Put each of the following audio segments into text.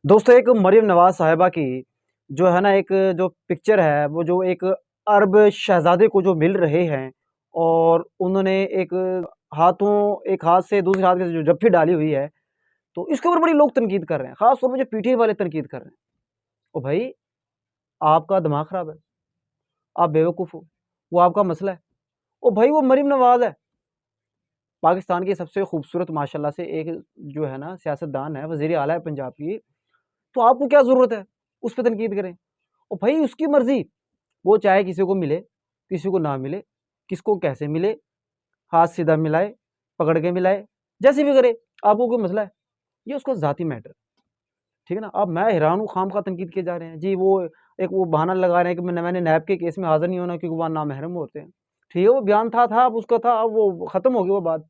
दोस्तों एक मरियम नवाज साहिबा की जो है ना एक जो पिक्चर है वो जो एक अरब शहजादे को जो मिल रहे हैं और उन्होंने एक हाथ से दूसरे हाथ के जो जप्फी डाली हुई है, तो इसके ऊपर बड़ी लोग तनकीद कर रहे हैं, खास तौर पर जो पीटीआई वाले तनकीद कर रहे हैं। ओ भाई, आपका दिमाग खराब है, आप बेवकूफ़ हो, वो आपका मसला है। ओ भाई, वो मरियम नवाज है, पाकिस्तान की सबसे खूबसूरत माशाल्लाह से एक जो है ना सियासतदान है, वज़ीर आला है पंजाब की। तो आपको क्या ज़रूरत है उस पे तनकीद करें? और भाई उसकी मर्ज़ी, वो चाहे किसी को मिले, किसी को ना मिले, किसको कैसे मिले, हाथ सीधा मिलाए, पकड़ के मिलाए, जैसे भी करे, आपको कोई मसला है? ये उसका ज़ाती मैटर, ठीक है ना? अब मैं हैरान हूँ, खामख़ा तनकीद किए जा रहे हैं। जी वो बहाना लगा रहे हैं कि मैंने नैब के केस में हाज़िर नहीं होना क्योंकि वहाँ नामहरम होते हैं। ठीक है, वो बयान था, अब उसका था, अब वो ख़त्म हो गई वो बात।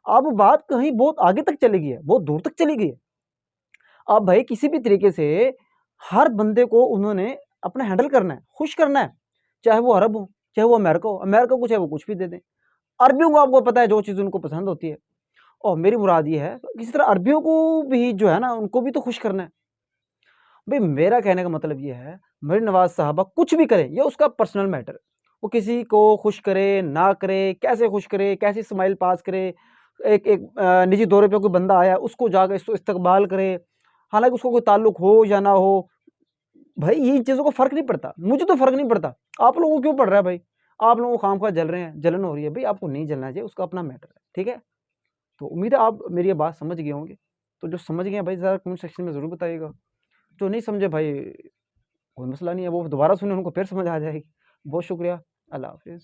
अब बात कहीं बहुत आगे तक चली गई है, बहुत दूर तक चली गई है। अब भाई किसी भी तरीके से हर बंदे को उन्होंने अपना हैंडल करना है, खुश करना है, चाहे वो अरब हो, चाहे वो अमेरिका हो, अमेरिका को चाहे वो कुछ भी दे दें। अरबियों को आपको पता है जो चीज़ उनको पसंद होती है। और मेरी मुराद ये है किसी तरह अरबियों को भी जो है ना उनको भी तो खुश करना है। भाई मेरा कहने का मतलब ये है, मरियम नवाज साहबा कुछ भी करे, ये उसका पर्सनल मैटर है। वो किसी को खुश करे ना करे, कैसे खुश करे, कैसी स्माइल पास करे, एक एक निजी दौरे पे कोई बंदा आया उसको जाकर इस्तकबाल करे, हालांकि उसको कोई ताल्लुक हो या ना हो। भाई ये इन चीज़ों को फ़र्क नहीं पड़ता, मुझे तो फ़र्क नहीं पड़ता, आप लोगों को क्यों पड़ रहा है भाई? आप लोगों को खामखा जल रहे हैं, जलन हो रही है, भाई आपको नहीं जलना चाहिए, उसका अपना मैटर है, ठीक है? तो उम्मीद है आप मेरी ये बात समझ गए होंगे। तो जो समझ गए हैं भाई ज़रा कमेंट सेक्शन में ज़रूर बताइएगा। जो नहीं समझे भाई, कोई मसला नहीं है, वो दोबारा सुने उनको फिर समझ आ जाएगी। बहुत शुक्रिया, अल्लाह हाफ़िज़।